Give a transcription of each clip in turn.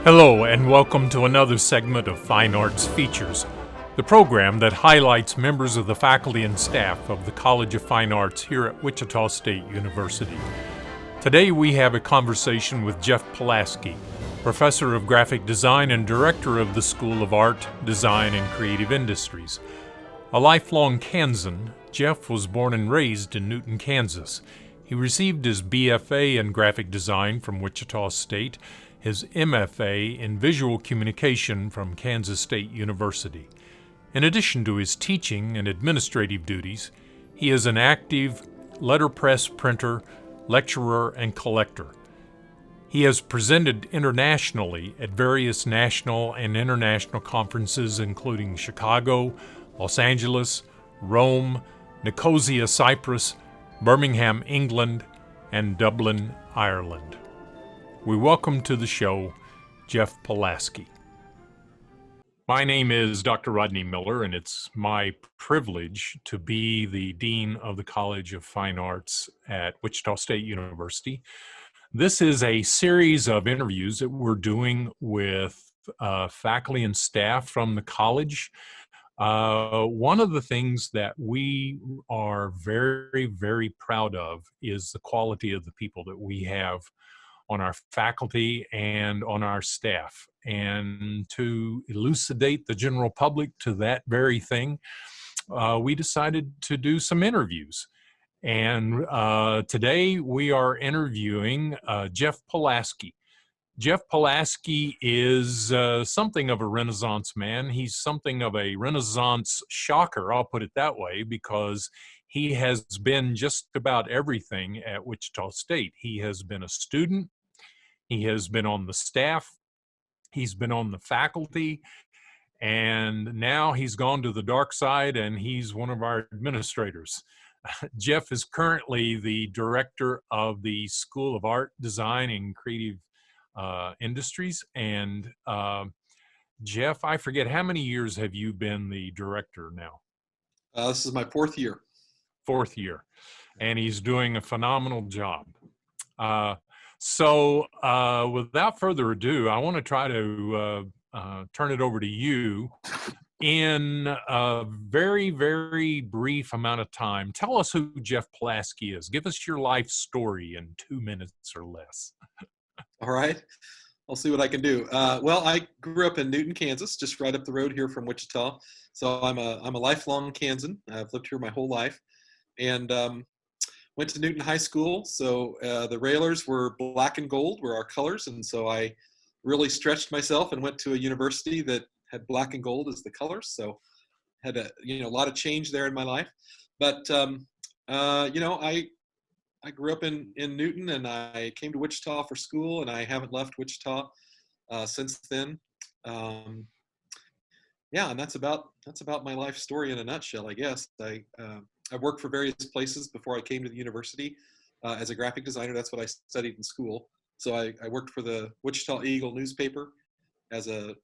Hello, and welcome to another segment of Fine Arts Features, the program that highlights members of the faculty and staff of the College of Fine Arts here at Wichita State University. Today we have a conversation with Jeff Pulaski, Professor of Graphic Design and Director of the School of Art, Design, and Creative Industries. A lifelong Kansan, Jeff was born and raised in Newton, Kansas. He received his BFA in Graphic Design from Wichita State, his MFA in Visual Communication from Kansas State University. In addition to his teaching and administrative duties, he is an active letterpress printer, lecturer, and collector. He has presented internationally at various national and international conferences including Chicago, Los Angeles, Rome, Nicosia, Cyprus, Birmingham, England, and Dublin, Ireland. We welcome to the show Jeff Pulaski. My name is Dr. Rodney Miller, and it's my privilege to be the Dean of the College of Fine Arts at Wichita State University. This is a series of interviews that we're doing with faculty and staff from the college. One of the things that we are very, very proud of is the quality of the people that we have on our faculty and on our staff. And to elucidate the general public to that very thing, we decided to do some interviews. And today we are interviewing Jeff Pulaski. Jeff Pulaski is something of a Renaissance man. He's something of a Renaissance shocker, I'll put it that way, because he has been just about everything at Wichita State. He has been a student, he has been on the staff, he's been on the faculty, and now he's gone to the dark side and he's one of our administrators. Jeff is currently the director of the School of Art, Design, and Creative Industries. And Jeff, I forget, how many years have you been the director now? This is my fourth year. Fourth year. And he's doing a phenomenal job. So without further ado, I want to try to turn it over to you in a very, very brief amount of time. Tell us who Jeff Pulaski is. Give us your life story in 2 minutes or less. All right. I'll see what I can do. Well, I grew up in Newton, Kansas, just right up the road here from Wichita. So I'm a lifelong Kansan. I've lived here my whole life, and went to Newton High School. So the railers were black and gold were our colors, and so I really stretched myself and went to a university that had black and gold as the colors. So had a lot of change there in my life. But I grew up in Newton, and I came to Wichita for school, and I haven't left Wichita since then. And that's about my life story in a nutshell, I guess. I worked for various places before I came to the university as a graphic designer. That's what I studied in school. So I worked for the Wichita Eagle newspaper as a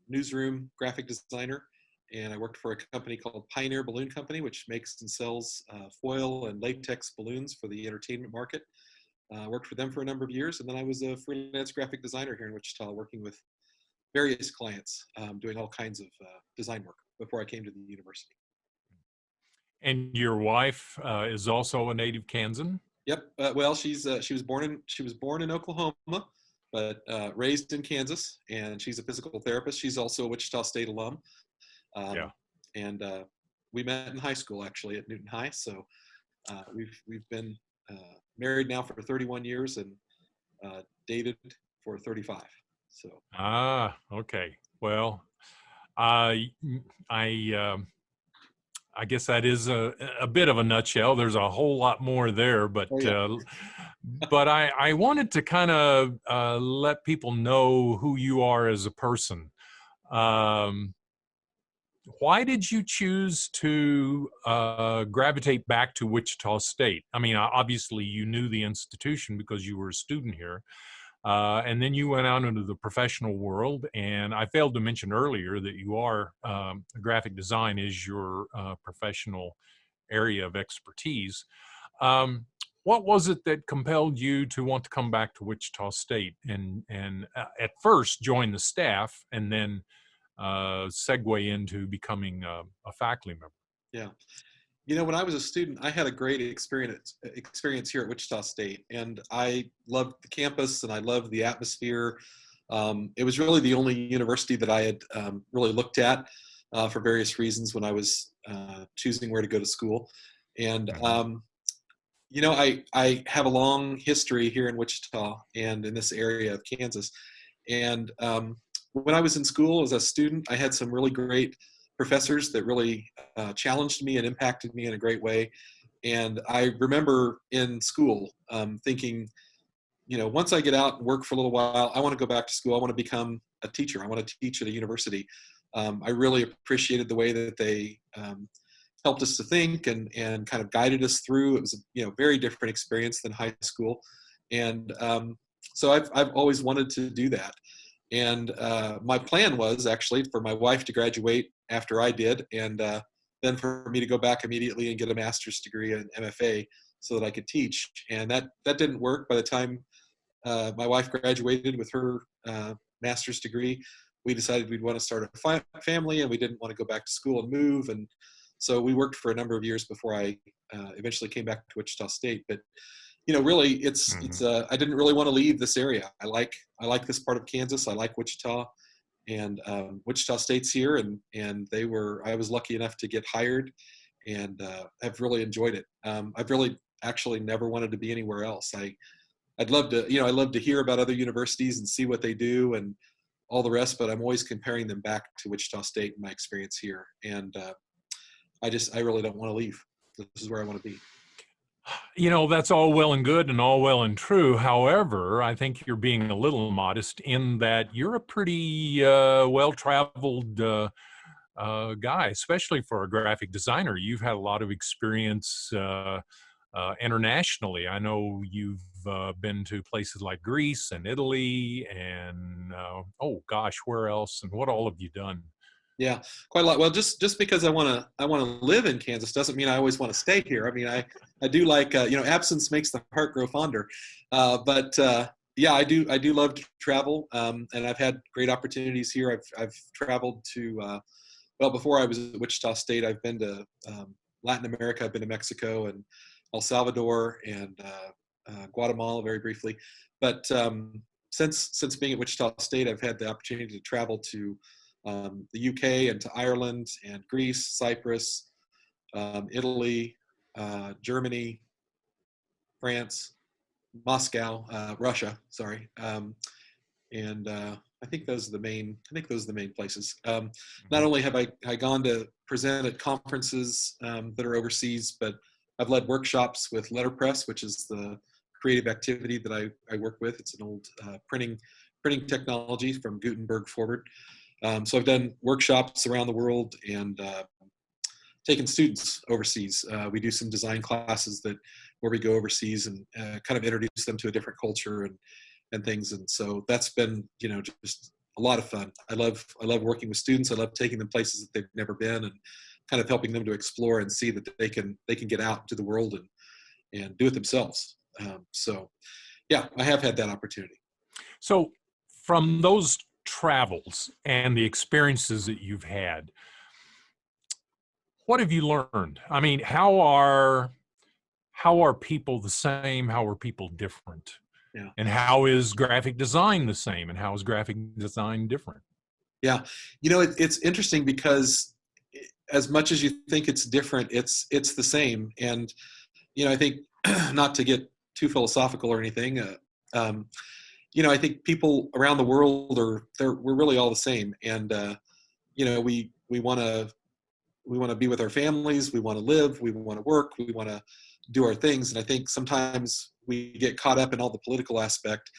newsroom graphic designer. And I worked for a company called Pioneer Balloon Company, which makes and sells foil and latex balloons for the entertainment market. I worked for them for a number of years, and then I was a freelance graphic designer here in Wichita, working with various clients, doing all kinds of design work before I came to the university. And your wife is also a native Kansan? Yep. Well, she was born in Oklahoma, but raised in Kansas, and she's a physical therapist. She's also a Wichita State alum. And we met in high school, actually, at Newton High. So we've been married now for 31 years and dated for 35. So okay. Well, I guess that is a bit of a nutshell. There's a whole lot more there, but but I wanted to kind of let people know who you are as a person. Why did you choose to gravitate back to Wichita State? I mean, obviously you knew the institution because you were a student here, and then you went out into the professional world. And I failed to mention earlier that you are graphic design is your professional area of expertise. What was it that compelled you to want to come back to Wichita State and at first join the staff and then segue into becoming a faculty member? Yeah. When I was a student, I had a great experience here at Wichita State, and I loved the campus and I loved the atmosphere. It was really the only university that I had really looked at for various reasons when I was choosing where to go to school. And Mhm. I have a long history here in Wichita and in this area of Kansas. And when I was in school as a student, I had some really great professors that really challenged me and impacted me in a great way. And I remember in school thinking, once I get out and work for a little while, I want to go back to school. I want to become a teacher. I want to teach at a university. I really appreciated the way that they helped us to think and kind of guided us through. It was a very different experience than high school, and so I've always wanted to do that. And my plan was actually for my wife to graduate after I did, and then for me to go back immediately and get a master's degree in MFA so that I could teach. And that didn't work. By the time my wife graduated with her master's degree, we decided we'd want to start a family, and we didn't want to go back to school and move. And so we worked for a number of years before I eventually came back to Wichita State. But really, Mhm. I didn't really want to leave this area. I like this part of Kansas. I like Wichita, and Wichita State's here, and I was lucky enough to get hired, and have really enjoyed it. I've really actually never wanted to be anywhere else. I'd love to, I love to hear about other universities and see what they do and all the rest, but I'm always comparing them back to Wichita State and my experience here. And I really don't want to leave. This is where I want to be. That's all well and good and all well and true. However, I think you're being a little modest in that you're a pretty well-traveled guy, especially for a graphic designer. You've had a lot of experience internationally. I know you've been to places like Greece and Italy and oh gosh, where else and what all have you done? Yeah, quite a lot. Well, just because I want to live in Kansas doesn't mean I always want to stay here. I mean, I do like absence makes the heart grow fonder. But yeah, I do love to travel, and I've had great opportunities here. I've traveled to well, before I was at Wichita State, I've been to Latin America. I've been to Mexico and El Salvador and Guatemala very briefly. But since being at Wichita State, I've had the opportunity to travel to the UK and to Ireland and Greece, Cyprus, Italy, Germany, France, Moscow, Russia. Sorry, and I think those are the main. I think those are the main places. Not Mhm. only have I gone to present at conferences that are overseas, but I've led workshops with Letterpress, which is the creative activity that I work with. It's an old printing technology from Gutenberg forward. So I've done workshops around the world and taken students overseas. We do some design classes where we go overseas and kind of introduce them to a different culture and things. And so that's been just a lot of fun. I love working with students. I love taking them places that they've never been and kind of helping them to explore and see that they can get out into the world and do it themselves. So yeah, I have had that opportunity. So, from those travels and the experiences that you've had, what have you learned? I mean, how are people the same? How are people different? Yeah. And how is graphic design the same? And how is graphic design different? Yeah, it's interesting because as much as you think it's different, it's the same. And I think not to get too philosophical or anything, um, I think people around the world we're really all the same. And we want to be with our families, we want to live, we want to work, we want to do our things. And I think sometimes we get caught up in all the political aspect,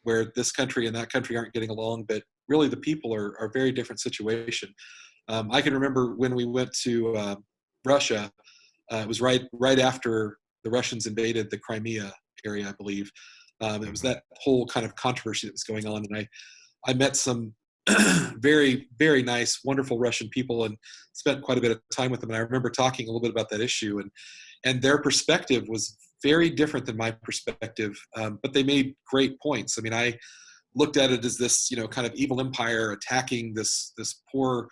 where this country and that country aren't getting along, but really the people are a very different situation. I can remember when we went to Russia. It was right after the Russians invaded the Crimea area, I believe. It was Mhm. that whole kind of controversy that was going on, and I met some very, very nice, wonderful Russian people and spent quite a bit of time with them. And I remember talking a little bit about that issue, and their perspective was very different than my perspective, but they made great points. I mean, I looked at it as this, kind of evil empire attacking this poor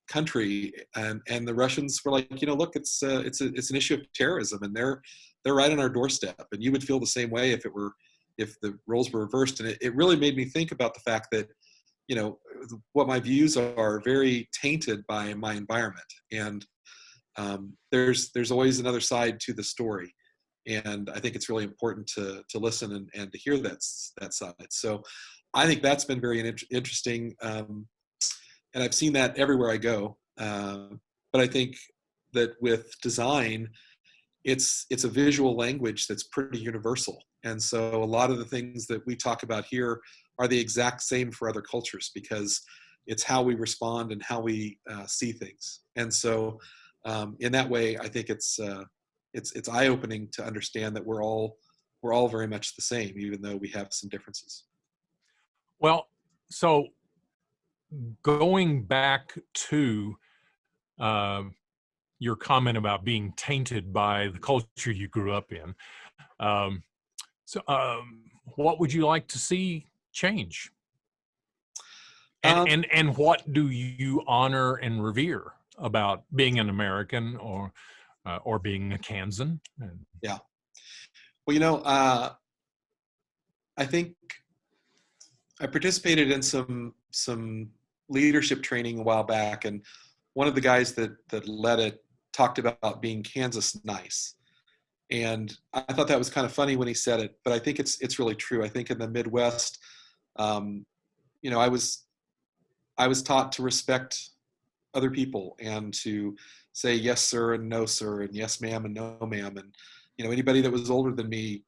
country, and the Russians were like, look, it's an issue of terrorism, and they're right on our doorstep. And you would feel the same way if the roles were reversed. And it really made me think about the fact that, what my views are very tainted by my environment. And there's always another side to the story. And I think it's really important to listen and to hear that side. So I think that's been very interesting. And I've seen that everywhere I go. But I think that with design, it's a visual language that's pretty universal. And so a lot of the things that we talk about here are the exact same for other cultures, because it's how we respond and how we see things. And so in that way, I think it's eye-opening to understand that we're all very much the same, even though we have some differences. Well, so going back to your comment about being tainted by the culture you grew up in, what would you like to see change? And what do you honor and revere about being an American or being a Kansan? Yeah. Well, I think I participated in some leadership training a while back, and one of the guys that led it talked about being Kansas nice. And I thought that was kind of funny when he said it, but I think it's really true. I think in the Midwest, I was taught to respect other people and to say yes sir and no sir, and yes ma'am and no ma'am, and anybody that was older than me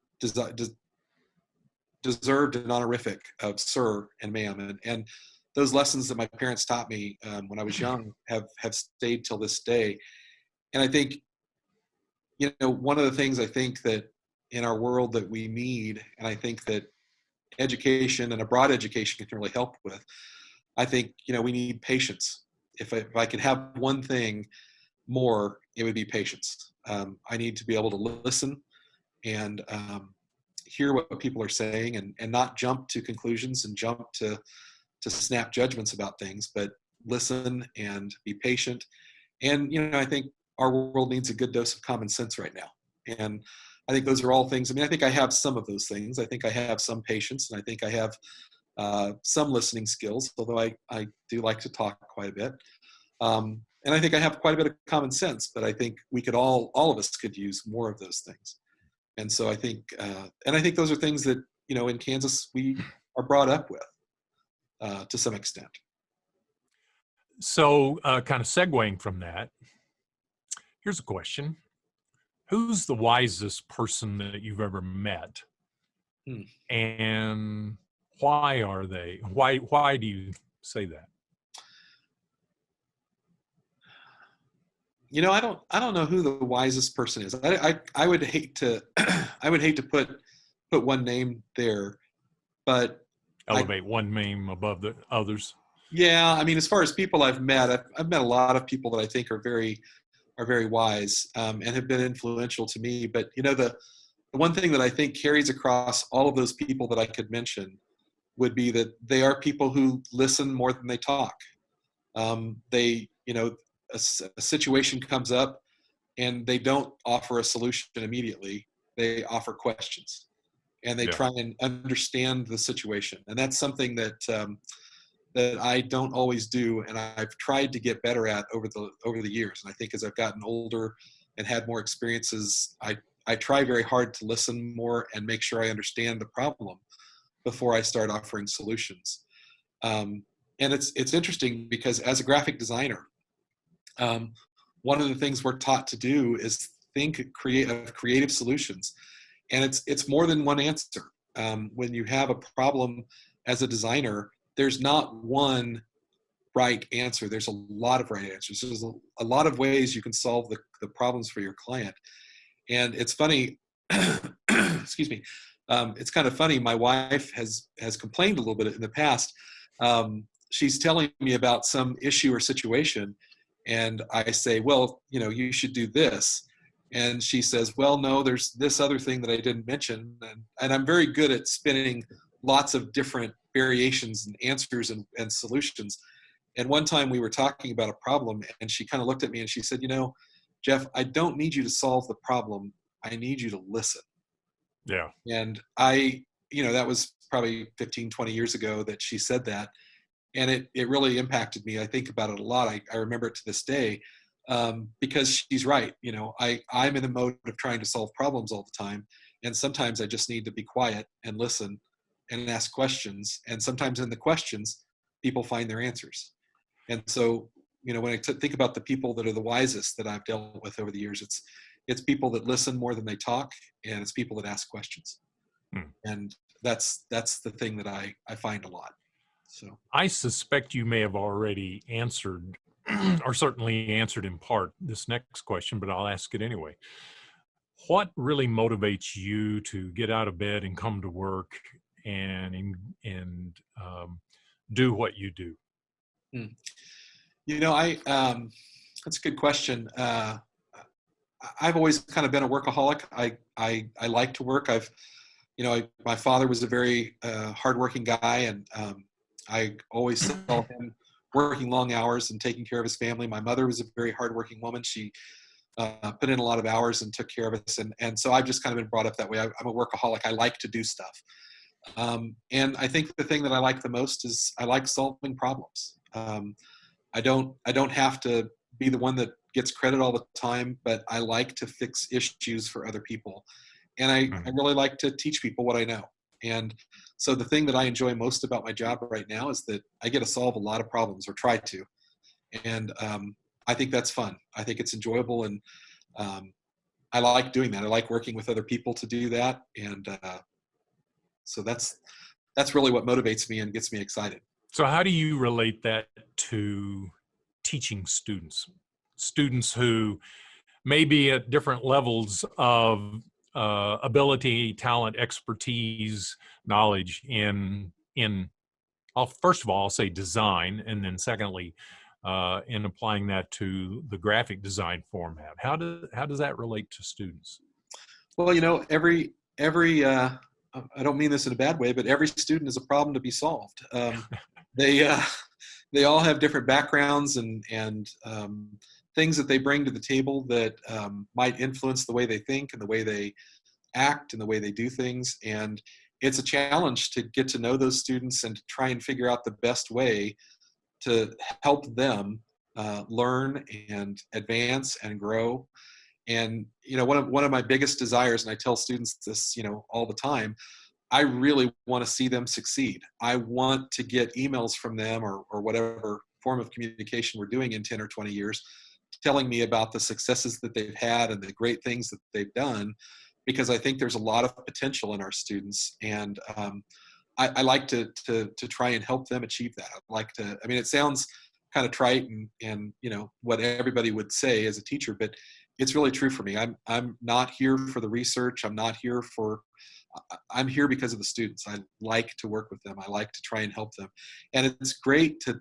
deserved an honorific of sir and ma'am, and those lessons that my parents taught me when I was young have stayed till this day. And I think one of the things I think that in our world that we need, and I think that education and a broad education can really help with, I think we need patience. If I could have one thing more, it would be patience. I need to be able to listen and hear what people are saying, and not jump to conclusions and jump to snap judgments about things, but listen and be patient. And I think our world needs a good dose of common sense right now. And I think those are all things. I mean, I think I have some of those things. I think I have some patience, and I think I have some listening skills, although I do like to talk quite a bit. And I think I have quite a bit of common sense, but I think we could all of us could use more of those things. And so I think those are things that, in Kansas, we are brought up with to some extent. So kind of segueing from that, here's a question. Who's the wisest person that you've ever met? And why are they? Why do you say that? I don't know who the wisest person is. I would hate to put one name there, but elevate one name above the others. Yeah, I mean, as far as people I've met, I've met a lot of people that I think are very wise and have been influential to me. But the one thing that I think carries across all of those people that I could mention would be that they are people who listen more than they talk. A situation comes up and they don't offer a solution immediately. They offer questions, and they try and understand the situation. And that's something that I don't always do, and I've tried to get better at over the years. And I think as I've gotten older and had more experiences, I try very hard to listen more and make sure I understand the problem before I start offering solutions. And it's interesting because as a graphic designer, one of the things we're taught to do is think creative solutions, and it's more than one answer. When you have a problem as a designer, there's not one right answer. There's a lot of right answers. There's a lot of ways you can solve the problems for your client. And it's funny, excuse me, it's kind of funny. My wife has complained a little bit in the past. She's telling me about some issue or situation, and I say, well, you should do this. And she says, well, no, there's this other thing that I didn't mention. And I'm very good at spinning lots of different variations and answers and solutions. And one time we were talking about a problem, and she kind of looked at me and she said, Jeff, I don't need you to solve the problem. I need you to listen. Yeah. And that was probably 15, 20 years ago that she said that. And it really impacted me. I think about it a lot. I remember it to this day, because she's right. I'm in the mode of trying to solve problems all the time. And sometimes I just need to be quiet and listen and ask questions. And sometimes in the questions, people find their answers. And so, when I think about the people that are the wisest that I've dealt with over the years, it's people that listen more than they talk, and it's people that ask questions. And that's the thing that I find a lot. So I suspect you may have already answered, or certainly answered in part, this next question, but I'll ask it anyway. What really motivates you to get out of bed and come to work and do what you do? That's a good question. I've always kind of been a workaholic. I like to work. My father was a very hardworking guy, and I always saw him working long hours and taking care of his family. My mother was a very hardworking woman. She put in a lot of hours and took care of us. And so I've just kind of been brought up that way. I'm a workaholic. I like to do stuff. And I think the thing that I like the most is I like solving problems. I don't have to be the one that gets credit all the time, but I like to fix issues for other people. And I really like to teach people what I know. And so the thing that I enjoy most about my job right now is that I get to solve a lot of problems, or try to. And I think that's fun. I think it's enjoyable. And I like doing that. I like working with other people to do that. And so that's really what motivates me and gets me excited. So how do you relate that to teaching students who may be at different levels of ability, talent, expertise, knowledge in first of all, I'll say design, and then secondly, in applying that to the graphic design format? How does that relate to students? Well, every I don't mean this in a bad way, but every student is a problem to be solved. They all have different backgrounds and things that they bring to the table that might influence the way they think and the way they act and the way they do things. And it's a challenge to get to know those students and to try and figure out the best way to help them learn and advance and grow. And one of my biggest desires, and I tell students this all the time, I really want to see them succeed. I want to get emails from them or whatever form of communication we're doing in 10 or 20 years, telling me about the successes that they've had and the great things that they've done, because I think there's a lot of potential in our students. And I like to try and help them achieve that. It sounds kind of trite and what everybody would say as a teacher, but it's really true for me. I'm not here for the research. I'm here because of the students. I like to work with them. I like to try and help them. And it's great to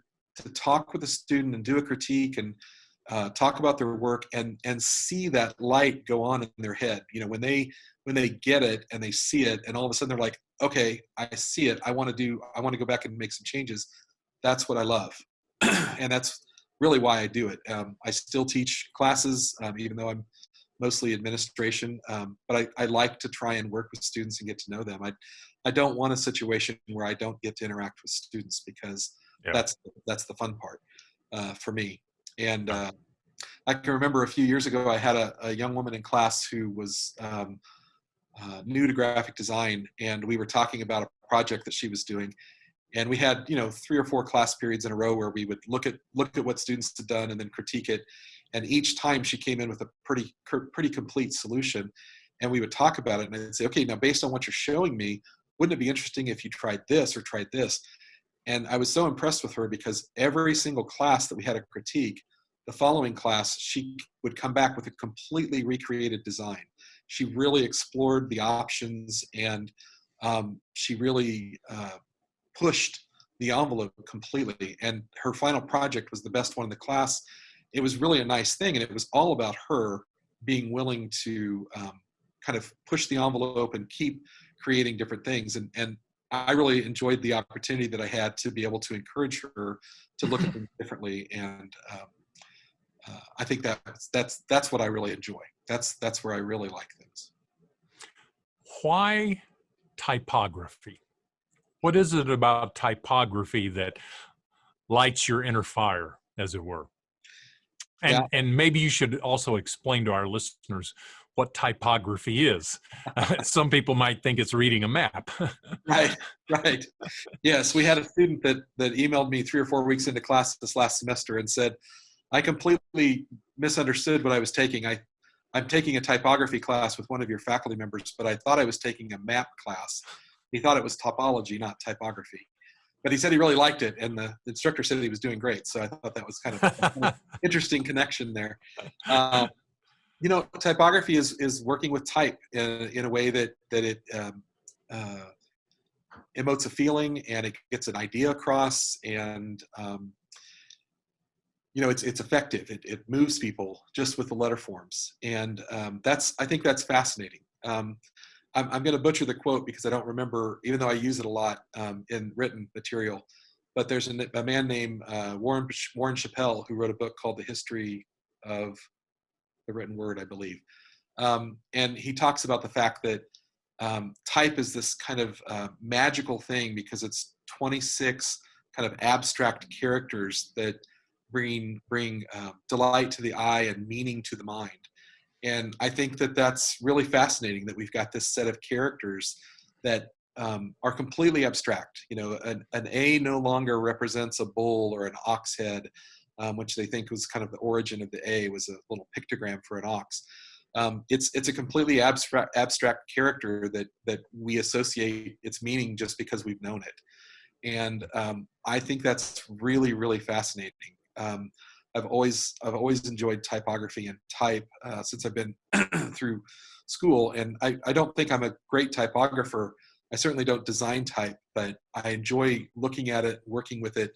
talk with a student and do a critique and talk about their work and see that light go on in their head. When they get it and they see it, and all of a sudden they're like, okay, I see it. I want to go back and make some changes. That's what I love. And that's really why I do it. I still teach classes, even though I'm mostly administration, but I like to try and work with students and get to know them. I don't want a situation where I don't get to interact with students, because that's the fun part for me. And I can remember a few years ago, I had a young woman in class who was new to graphic design, and we were talking about a project that she was doing. And we had 3 or 4 class periods in a row where we would look at what students had done and then critique it. And each time she came in with a pretty complete solution, and we would talk about it. And I'd say, okay, now based on what you're showing me, wouldn't it be interesting if you tried this or tried this? And I was so impressed with her, because every single class that we had a critique, the following class, she would come back with a completely recreated design. She really explored the options, and she really pushed the envelope completely. And her final project was the best one in the class. It was really a nice thing, and it was all about her being willing to kind of push the envelope and keep creating different things. And I really enjoyed the opportunity that I had to be able to encourage her to look at things differently. And I think that's what I really enjoy. That's where I really like things. Why typography? What is it about typography that lights your inner fire, as it were? Yeah. And maybe you should also explain to our listeners what typography is. Some people might think it's reading a map. Right, right. Yes, we had a student that emailed me 3 or 4 weeks into class this last semester and said, I completely misunderstood what I was taking. I'm taking a typography class with one of your faculty members, but I thought I was taking a map class. He thought it was topology, not typography. But he said he really liked it, and the instructor said he was doing great. So I thought that was kind of an interesting connection there. Typography is working with type in a way that it emotes a feeling and it gets an idea across, and it's effective. It moves people just with the letter forms, and I think that's fascinating. I'm going to butcher the quote because I don't remember, even though I use it a lot in written material. But there's a man named Warren Chappell who wrote a book called The History of the Written Word, I believe. And he talks about the fact that type is this kind of magical thing because it's 26 kind of abstract characters that bring delight to the eye and meaning to the mind. And I think that that's really fascinating that we've got this set of characters that are completely abstract. An A no longer represents a bull or an ox head, which they think was kind of the origin of the A, was a little pictogram for an ox. It's a completely abstract character that we associate its meaning just because we've known it. And I think that's really, really fascinating. I've always enjoyed typography and type since I've been through school. And I don't think I'm a great typographer. I certainly don't design type, but I enjoy looking at it, working with it,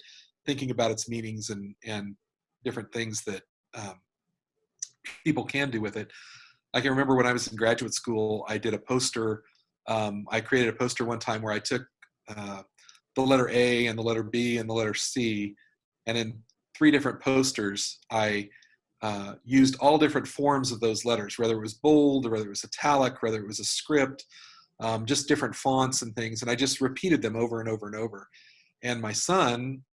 thinking about its meanings and different things that people can do with it. I can remember when I was in graduate school, I did a poster. I created a poster one time where I took the letter A and the letter B and the letter C, and in 3 different posters, I used all different forms of those letters, whether it was bold or whether it was italic, whether it was a script, just different fonts and things. And I just repeated them over and over and over. And my son,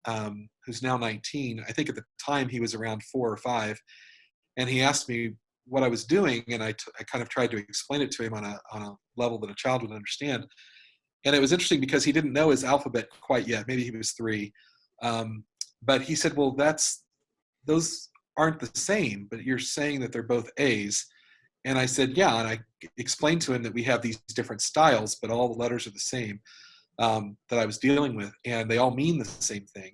who's now 19, I think at the time he was around 4 or 5, and he asked me what I was doing, and I kind of tried to explain it to him on a level that a child would understand. And it was interesting because he didn't know his alphabet quite yet. Maybe he was 3. But he said, well, those aren't the same, but you're saying that they're both A's. And I said, yeah. And I explained to him that we have these different styles, but all the letters are the same that I was dealing with. And they all mean the same thing.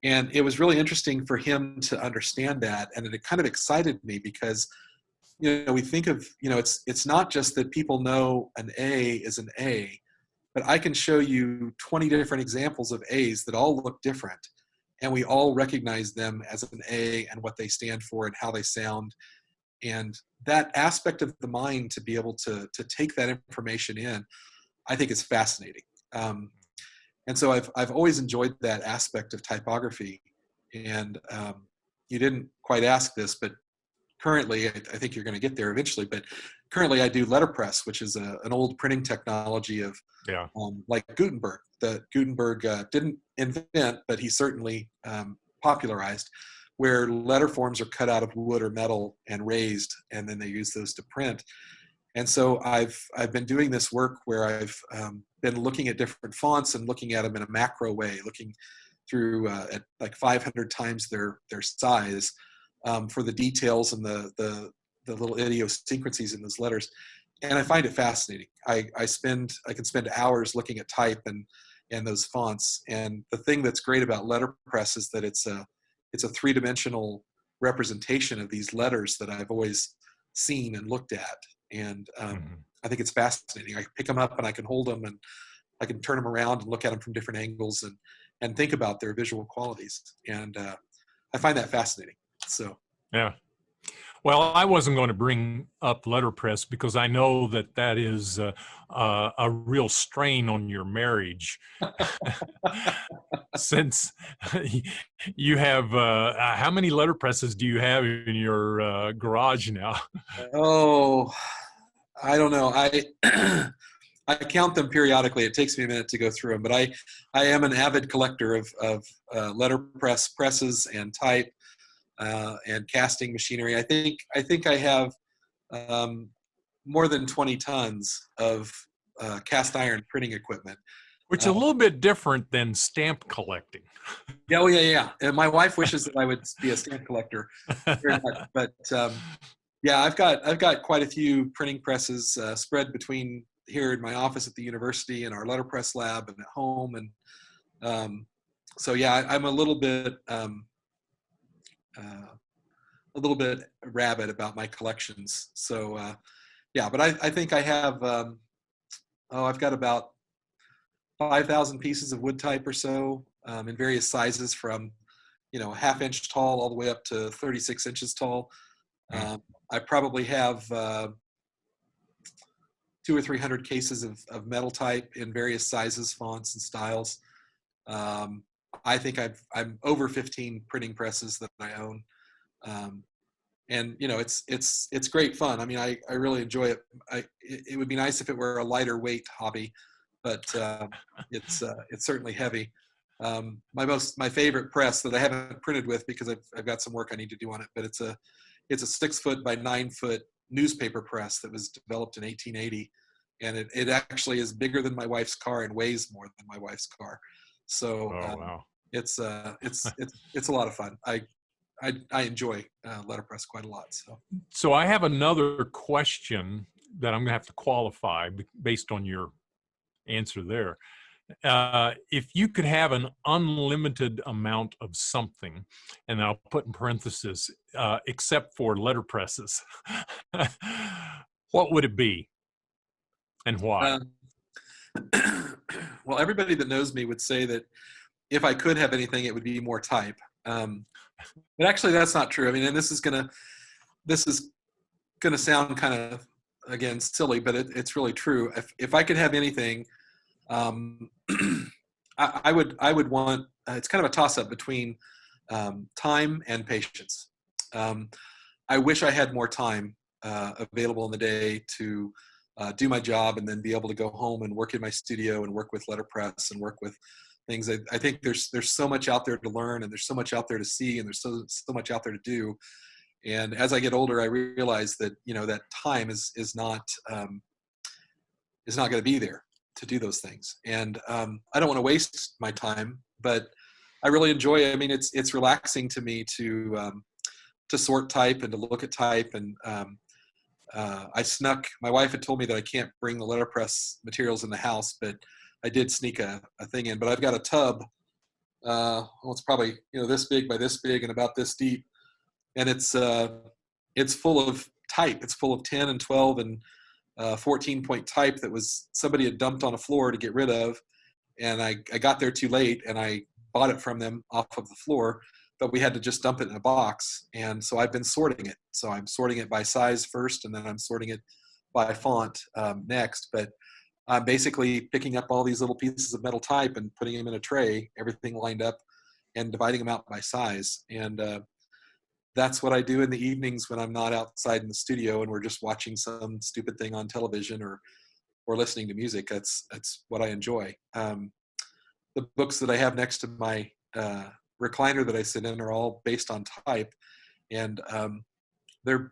And it was really interesting for him to understand that. And it kind of excited me because, we think of, it's not just that people know an A is an A, but I can show you 20 different examples of A's that all look different. And we all recognize them as an A and what they stand for and how they sound. And that aspect of the mind to be able to take that information in, I think is fascinating. And so I've always enjoyed that aspect of typography. And you didn't quite ask this, but currently, I think you're going to get there eventually, but currently I do letterpress, which is an old printing technology of like Gutenberg. That Gutenberg didn't invent, but he certainly popularized, where letter forms are cut out of wood or metal and raised, and then they use those to print. And so I've been doing this work where I've been looking at different fonts and looking at them in a macro way, looking through at like 500 times their size for the details and the little idiosyncrasies in those letters. And I find it fascinating. I can spend hours looking at type and those fonts. And the thing that's great about letterpress is that it's a 3-dimensional representation of these letters that I've always seen and looked at. And I think it's fascinating. I pick them up and I can hold them and I can turn them around and look at them from different angles and think about their visual qualities. And I find that fascinating. So yeah. Well, I wasn't going to bring up letterpress because I know that that is a real strain on your marriage, since you have how many letterpresses do you have in your garage now? Oh, I don't know. I count them periodically. It takes me a minute to go through them, but I am an avid collector of letterpress presses and type and casting machinery. I think I have more than 20 tons of cast iron printing equipment. Which is Uh, a little bit different than stamp collecting. yeah, oh yeah, yeah. And my wife wishes that I would be a stamp collector very much, but yeah, I've got quite a few printing presses spread between here in my office at the university and our letterpress lab and at home, and um, so yeah, I'm a little bit rabid about my collections. So yeah, but I think I have I've got about 5,000 pieces of wood type or so in various sizes, from half-inch tall all the way up to 36 inches tall. Mm. I probably have 200 or 300 cases of metal type in various sizes, fonts, and styles. Um, I think I'm over 15 printing presses that I own, um, and it's great fun. I mean, I really enjoy it. It would be nice if it were a lighter weight hobby, but it's certainly heavy. My favorite press that I haven't printed with, because I've got some work I need to do on it, but it's a 6 foot by 9 foot newspaper press that was developed in 1880, and it actually is bigger than my wife's car and weighs more than my wife's car. So Oh, wow. it's a lot of fun. I enjoy letterpress quite a lot. So So I have another question that I'm going to have to qualify based on your answer there. If you could have an unlimited amount of something, and I'll put in parentheses, except for letterpresses, what would it be and why? uh, well, everybody that knows me would say that if I could have anything, it would be more type. Um, but actually, that's not true. I mean, and this is gonna sound kind of, again, silly, but it's really true. If I could have anything, um, I would want. It's kind of a toss up between time and patience. Um, I wish I had more time available in the day to do my job, and then be able to go home and work in my studio and work with letterpress and work with things. I think there's so much out there to learn, and there's so much out there to see, and there's so much out there to do. And as I get older, I realize that that time is not going to be there to do those things. And I don't want to waste my time, but I really enjoy it. I mean, it's relaxing to me to sort type and to look at type. And my wife had told me that I can't bring the letterpress materials in the house, but I did sneak a thing in. But I've got a tub. Well, it's probably this big by this big and about this deep, and it's full of type. It's full of 10 and 12 and 14-point type that was somebody had dumped on a floor to get rid of, and I got there too late, and I bought it from them off of the floor, but we had to just dump it in a box. And so I've been sorting it. So I'm sorting it by size first, and then I'm sorting it by font next. But I'm basically picking up all these little pieces of metal type and putting them in a tray, everything lined up, and dividing them out by size. And that's what I do in the evenings when I'm not outside in the studio and we're just watching some stupid thing on television, or listening to music. That's what I enjoy. The books that I have next to my recliner that I sit in are all based on type, and they're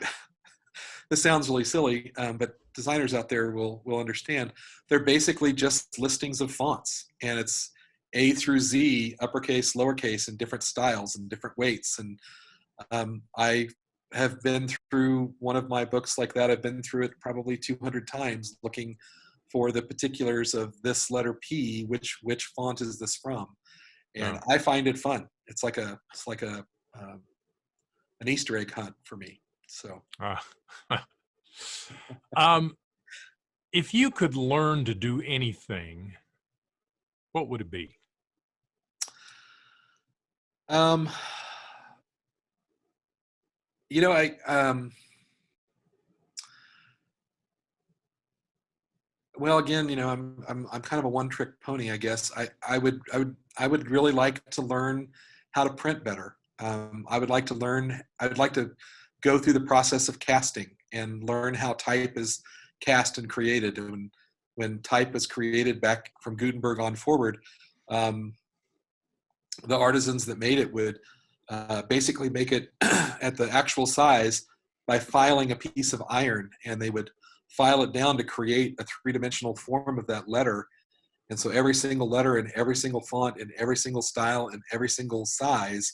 this sounds really silly, but designers out there will understand. They're basically just listings of fonts, and it's A through Z, uppercase, lowercase, in different styles and different weights. And I have been through one of my books like that. I've been through it probably 200 times, looking for the particulars of this letter P. Which font is this from? And Oh. I find it fun. It's like an Easter egg hunt for me. So Uh, um, if you could learn to do anything, what would it be? um, You know, well, again, you know, I'm kind of a one-trick pony, I guess. I would really like to learn how to print better. I would like to go through the process of casting and learn how type is cast and created. And when type is created back from Gutenberg on forward, um, the artisans that made it would basically make it at the actual size by filing a piece of iron, and they would file it down to create a three-dimensional form of that letter. And so every single letter in every single font in every single style and every single size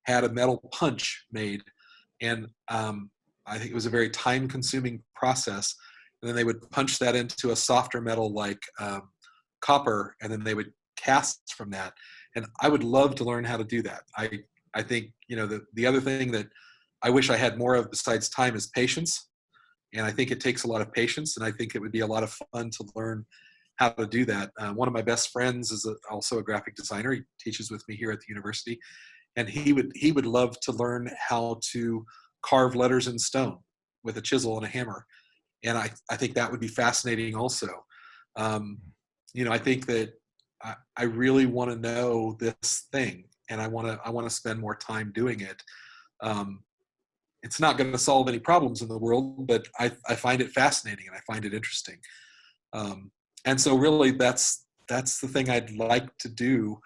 had a metal punch made. And I think it was a very time-consuming process. And then they would punch that into a softer metal like copper, and then they would cast from that. And I would love to learn how to do that. I think, you know, the other thing that I wish I had more of besides time is patience. And I think it takes a lot of patience, and I think it would be a lot of fun to learn how to do that. One of my best friends is also a graphic designer. He teaches with me here at the university, and he would love to learn how to carve letters in stone with a chisel and a hammer. And I think that would be fascinating also. You know, I think that I really want to know this thing, and I want to spend more time doing it. It's not going to solve any problems in the world, but I find it fascinating and I find it interesting. And so really that's the thing I'd like to do.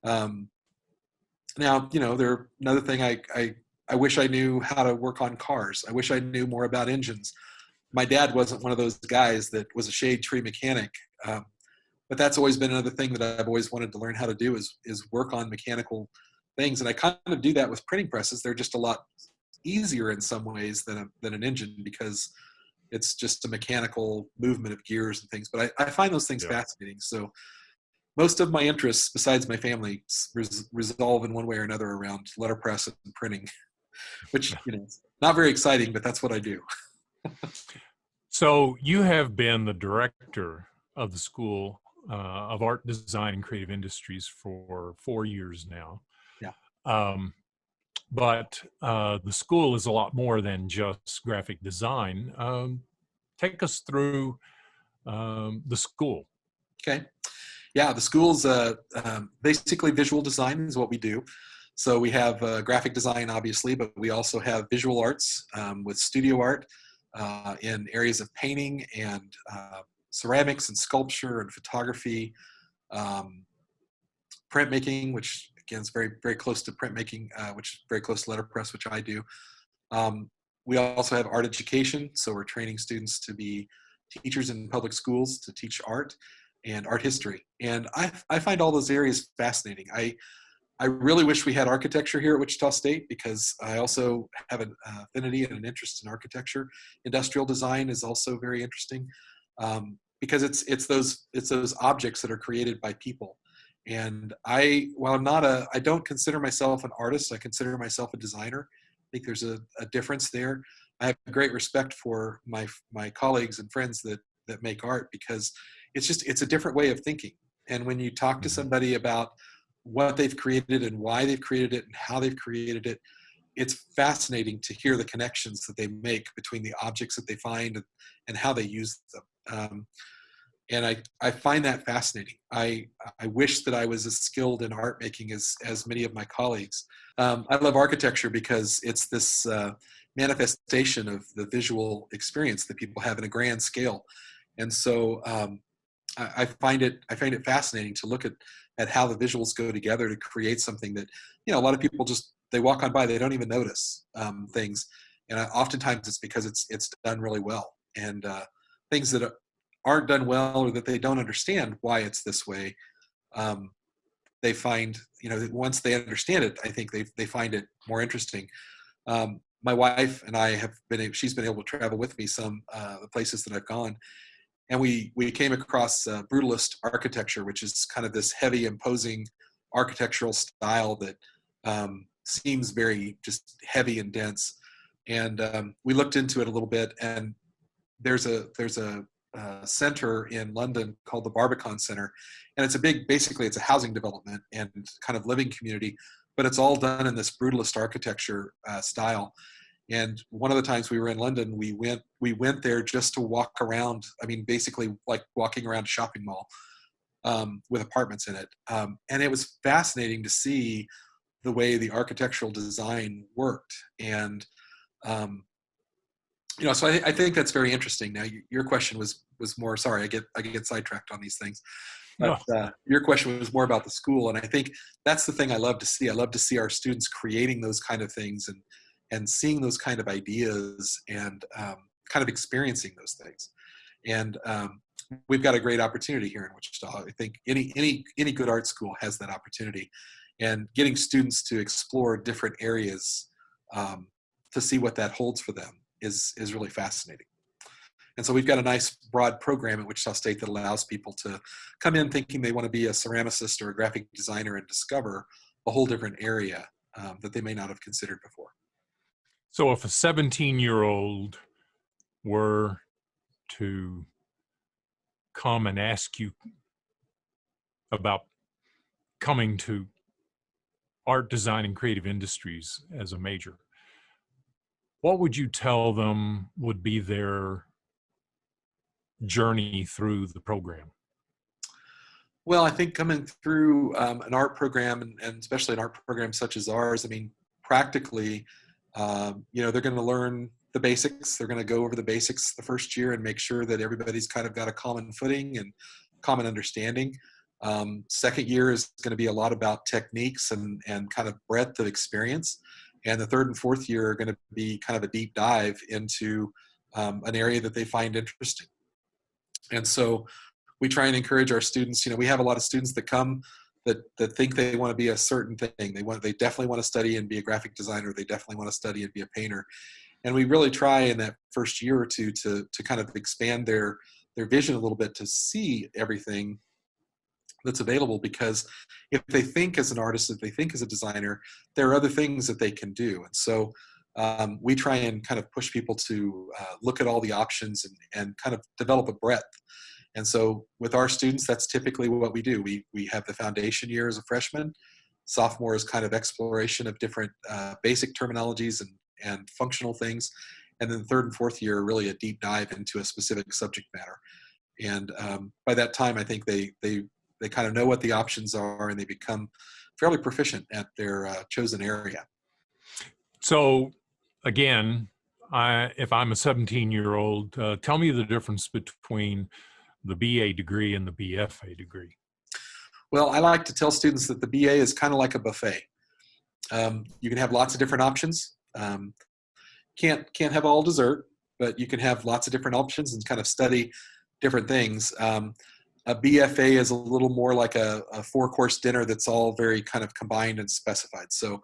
Now, you know, another thing I wish I knew how to work on cars. I wish I knew more about engines. My dad wasn't one of those guys that was a shade tree mechanic. But that's always been another thing that I've always wanted to learn how to do is work on mechanical things. And I kind of do that with printing presses. They're just a lot easier in some ways than an engine, because it's just a mechanical movement of gears and things. But I find those things fascinating. So most of my interests, besides my family, resolve in one way or another around letterpress and printing, which, you know, not very exciting, but that's what I do. So you have been the director of the School of Art, Design, and Creative Industries for 4 years now. Yeah. But the school is a lot more than just graphic design. Take us through the school. Okay. Yeah, the school's basically visual design is what we do. So we have graphic design, obviously, but we also have visual arts with studio art in areas of painting and ceramics and sculpture and photography, printmaking, which again is very, very close to printmaking, which is very close to letterpress, which I do. We also have art education, so we're training students to be teachers in public schools to teach art and art history. And I find all those areas fascinating. I really wish we had architecture here at Wichita State, because I also have an affinity and an interest in architecture. Industrial design is also very interesting, because it's those objects that are created by people. And while I don't consider myself an artist, I consider myself a designer. I think there's a difference there. I have great respect for my colleagues and friends that make art, because it's a different way of thinking. And when you talk to somebody about what they've created and why they've created it and how they've created it, it's fascinating to hear the connections that they make between the objects that they find and how they use them. And I find that fascinating. I wish that I was as skilled in art making as many of my colleagues. I love architecture because it's this manifestation of the visual experience that people have in a grand scale. And so I find it fascinating to look at how the visuals go together to create something that, you know, a lot of people they walk on by, they don't even notice things. And oftentimes it's because it's done really well. And things that aren't done well, or that they don't understand why it's this way, they find, you know, once they understand it, I think they find it more interesting. My wife and I she's been able to travel with me some the places that I've gone. And we came across brutalist architecture, which is kind of this heavy, imposing architectural style that seems very just heavy and dense. And we looked into it a little bit, and there's a center in London called the Barbican Center, and basically it's a housing development and kind of living community, but it's all done in this brutalist architecture style. And one of the times we were in London, we went there just to walk around. I mean, basically like walking around a shopping mall with apartments in it. And it was fascinating to see the way the architectural design worked. And, so I think that's very interesting. Now, your question was more, sorry, I get sidetracked on these things. No. But your question was more about the school. And I think that's the thing I love to see. I love to see our students creating those kind of things and seeing those kind of ideas and kind of experiencing those things. And we've got a great opportunity here in Wichita. I think any good art school has that opportunity, and getting students to explore different areas to see what that holds for them is really fascinating. And so we've got a nice broad program at Wichita State that allows people to come in thinking they want to be a ceramicist or a graphic designer and discover a whole different area that they may not have considered before. So if a 17-year-old were to come and ask you about coming to art, design, and creative industries as a major, what would you tell them would be their journey through the program? Well, I think coming through an art program, and especially an art program such as ours, I mean, practically, they're going to learn the basics. They're going to go over the basics the first year and make sure that everybody's kind of got a common footing and common understanding. Second year is going to be a lot about techniques and kind of breadth of experience. And the third and fourth year are going to be kind of a deep dive into an area that they find interesting. And so we try and encourage our students. We have a lot of students that come that think they want to be a certain thing. They definitely want to study and be a graphic designer. They definitely want to study and be a painter. And we really try in that first year or two to kind of expand their vision a little bit to see everything that's available, because if they think as an artist, if they think as a designer, there are other things that they can do. And so we try and kind of push people to look at all the options and kind of develop a breadth. And so with our students, that's typically what we do. We have the foundation year as a freshman. Sophomore is kind of exploration of different basic terminologies and functional things. And then third and fourth year are really a deep dive into a specific subject matter. And by that time, I think they kind of know what the options are, and they become fairly proficient at their chosen area. So again, if I'm a 17-year-old, tell me the difference between the BA degree and the BFA degree. Well, I like to tell students that the BA is kind of like a buffet. You can have lots of different options. Can't have all dessert, but you can have lots of different options and kind of study different things. A BFA is a little more like a 4-course dinner that's all very kind of combined and specified. So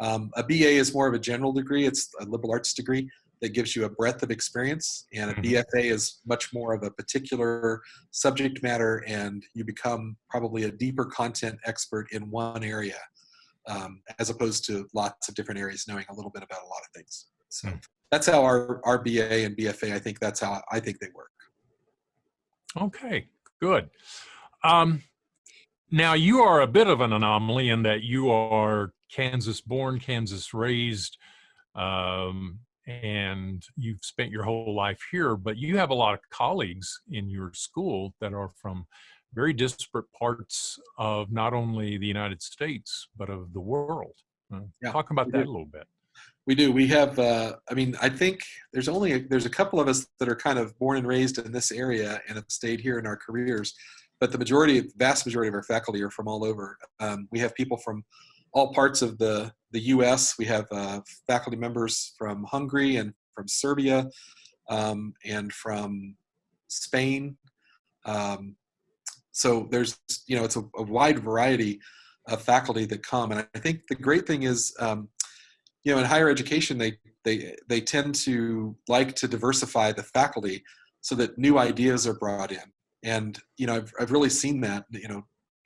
a BA is more of a general degree. It's a liberal arts degree that gives you a breadth of experience, and a BFA is much more of a particular subject matter, and you become probably a deeper content expert in one area, as opposed to lots of different areas knowing a little bit about a lot of things. So that's how our BA and BFA, I think that's how I think they work. Okay, good. Now you are a bit of an anomaly in that you are Kansas born, Kansas raised, and you've spent your whole life here, but you have a lot of colleagues in your school that are from very disparate parts of not only the United States, but of the world. Talk about that a little bit. We do. We have, I think there's a couple of us that are kind of born and raised in this area and have stayed here in our careers, but the vast majority of our faculty are from all over. We have people from all parts of the U.S. We have faculty members from Hungary and from Serbia and from Spain. So there's, it's a wide variety of faculty that come. And I think the great thing is, in higher education, they tend to like to diversify the faculty so that new ideas are brought in. And, I've really seen that,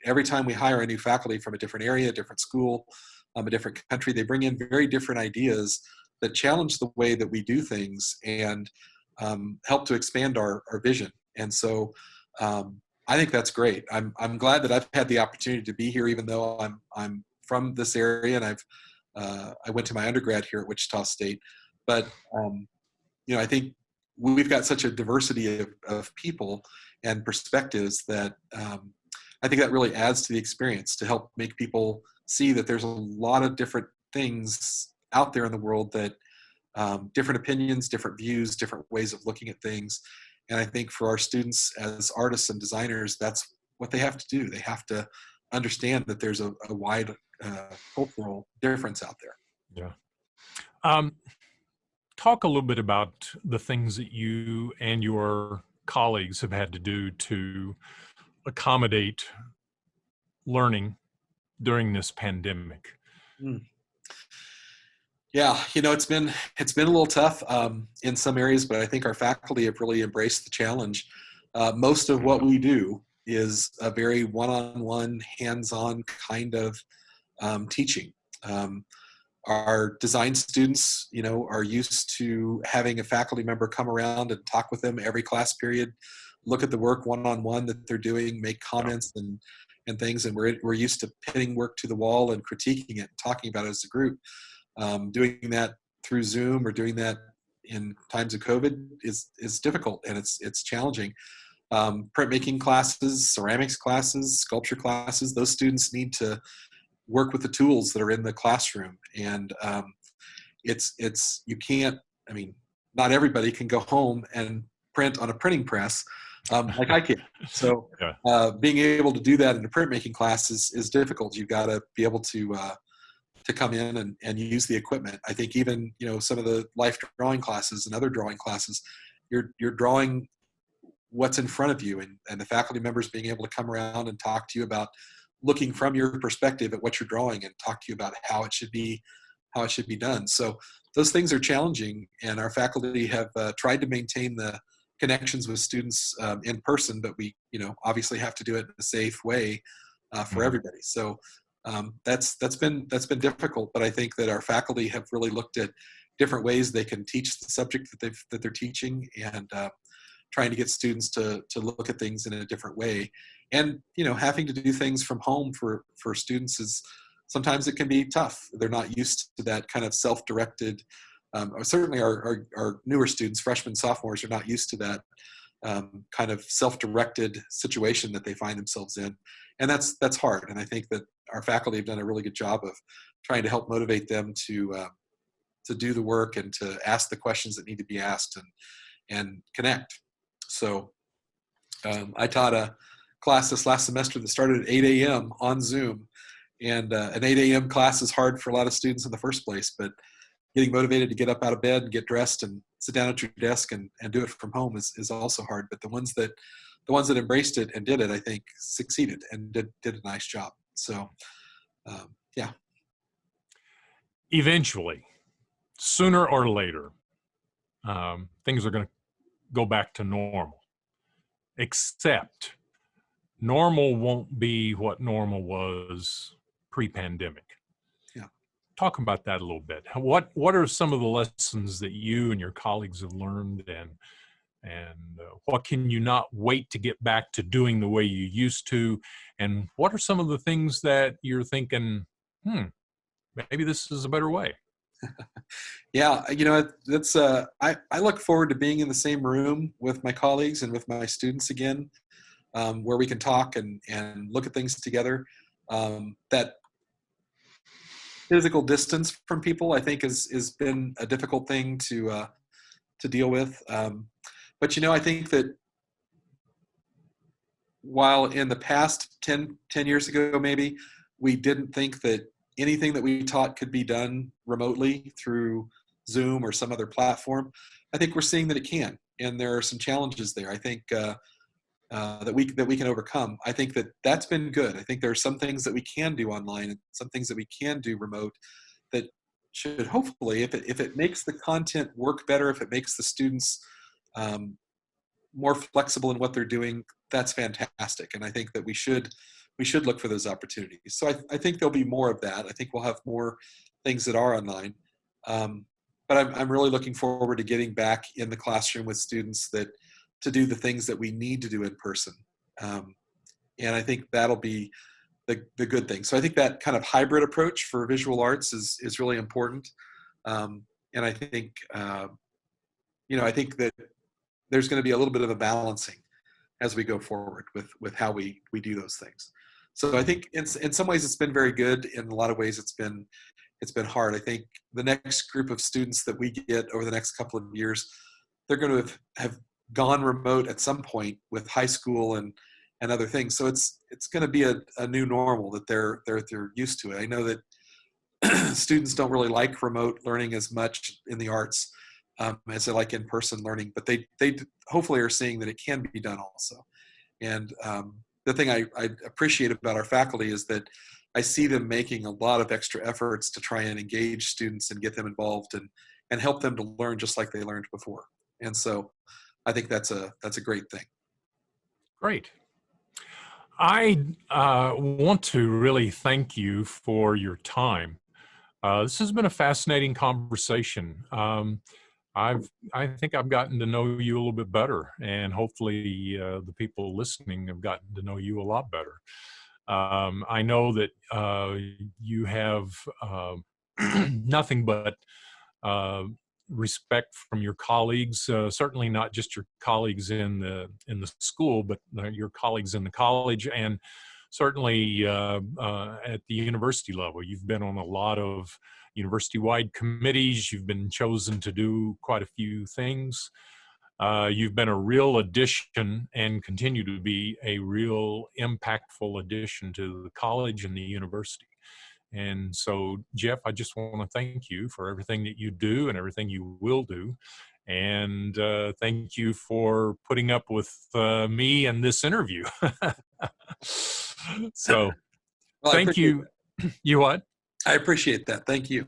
every time we hire a new faculty from a different area, a different school, a different country, they bring in very different ideas that challenge the way that we do things and help to expand our vision. And so I think that's great. I'm glad that I've had the opportunity to be here, even though I'm from this area, and I went to my undergrad here at Wichita State. But I think we've got such a diversity of people and perspectives that I think that really adds to the experience to help make people see that there's a lot of different things out there in the world, that different opinions, different views, different ways of looking at things. And I think for our students as artists and designers, that's what they have to do. They have to understand that there's a wide cultural difference out there. Yeah. Talk a little bit about the things that you and your colleagues have had to do to accommodate learning during this pandemic. Mm. Yeah, it's been a little tough in some areas, but I think our faculty have really embraced the challenge. Most of what we do is a very one-on-one, hands-on kind of teaching. Our design students, are used to having a faculty member come around and talk with them every class period, look at the work one-on-one that they're doing, make comments and things, and we're used to pinning work to the wall and critiquing it and talking about it as a group. Doing that through Zoom or doing that in times of COVID is difficult, and it's challenging. Printmaking classes, ceramics classes, sculpture classes, those students need to work with the tools that are in the classroom. And you can't, not everybody can go home and print on a printing press like I can. So being able to do that in a printmaking class is difficult. You've got to be able to come in and use the equipment. I think even, some of the life drawing classes and other drawing classes, you're drawing what's in front of you, and the faculty members being able to come around and talk to you about looking from your perspective at what you're drawing and talk to you about how it should be done. So those things are challenging, and our faculty have tried to maintain the connections with students in person, but we, obviously have to do it in a safe way for everybody. So that's been difficult, but I think that our faculty have really looked at different ways they can teach the subject that they're teaching, and trying to get students to look at things in a different way. And having to do things from home for students is sometimes it can be tough. They're not used to that kind of self-directed. Certainly our newer students, freshmen, sophomores, are not used to that kind of self-directed situation that they find themselves in, and that's hard. And I think that our faculty have done a really good job of trying to help motivate them to do the work and to ask the questions that need to be asked and connect. So I taught a class this last semester that started at 8 a.m. on Zoom, and an 8 a.m. class is hard for a lot of students in the first place, but getting motivated to get up out of bed and get dressed and sit down at your desk and do it from home is also hard. But the ones that embraced it and did it, I think, succeeded and did a nice job. So, yeah. Eventually, sooner or later, things are going to go back to normal, except normal won't be what normal was pre-pandemic. Yeah. Talk about that a little bit. What are some of the lessons that you and your colleagues have learned, and what can you not wait to get back to doing the way you used to? And what are some of the things that you're thinking, maybe this is a better way? Yeah, that's I look forward to being in the same room with my colleagues and with my students again, where we can talk and look at things together. That physical distance from people, I think, has been a difficult thing to deal with. But I think that while in the past 10 years ago, maybe, we didn't think that anything that we taught could be done remotely through Zoom or some other platform, I think we're seeing that it can, and there are some challenges there. I think that we can overcome. I think that's been good. I think there are some things that we can do online and some things that we can do remote that should hopefully, if it makes the content work better, if it makes the students more flexible in what they're doing, that's fantastic. And I think that we should look for those opportunities. So I think there'll be more of that. I think we'll have more things that are online. But I'm really looking forward to getting back in the classroom with students to do the things that we need to do in person. And I think that'll be the good thing. So I think that kind of hybrid approach for visual arts is really important. And I think, I think that there's going to be a little bit of a balancing as we go forward with how we do those things. So I think in some ways it's been very good. In a lot of ways it's been hard. I think the next group of students that we get over the next couple of years, they're going to have gone remote at some point with high school and other things. So it's going to be a new normal that they're used to it. I know that students don't really like remote learning as much in the arts as they like in-person learning, but they hopefully are seeing that it can be done also. And the thing I appreciate about our faculty is that I see them making a lot of extra efforts to try and engage students and get them involved and help them to learn just like they learned before. And so I think that's a great thing. Great. I want to really thank you for your time. This has been a fascinating conversation. I think I've gotten to know you a little bit better, and hopefully the people listening have gotten to know you a lot better. I know that you have nothing but respect from your colleagues, certainly not just your colleagues in the school, but your colleagues in the college, and certainly at the university level. You've been on a lot of university-wide committees. You've been chosen to do quite a few things. You've been a real addition and continue to be a real impactful addition to the college and the university. And so, Jeff, I just want to thank you for everything that you do and everything you will do. And thank you for putting up with me and this interview. So, Well, thank you. You what? I appreciate that. Thank you.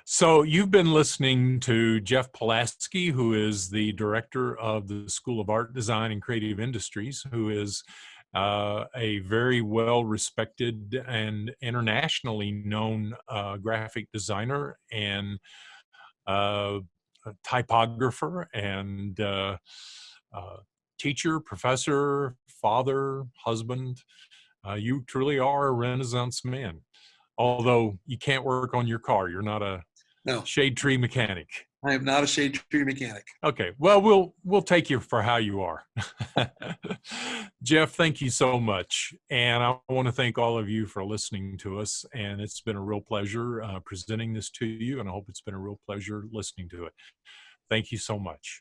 So you've been listening to Jeff Pulaski, who is the director of the School of Art, Design, and Creative Industries, who is a very well-respected and internationally known graphic designer and typographer and teacher, professor, father, husband. You truly are a Renaissance man. Although you can't work on your car. You're not a shade tree mechanic. I am not a shade tree mechanic. Okay. Well, we'll take you for how you are. Jeff, thank you so much. And I want to thank all of you for listening to us. And it's been a real pleasure presenting this to you. And I hope it's been a real pleasure listening to it. Thank you so much.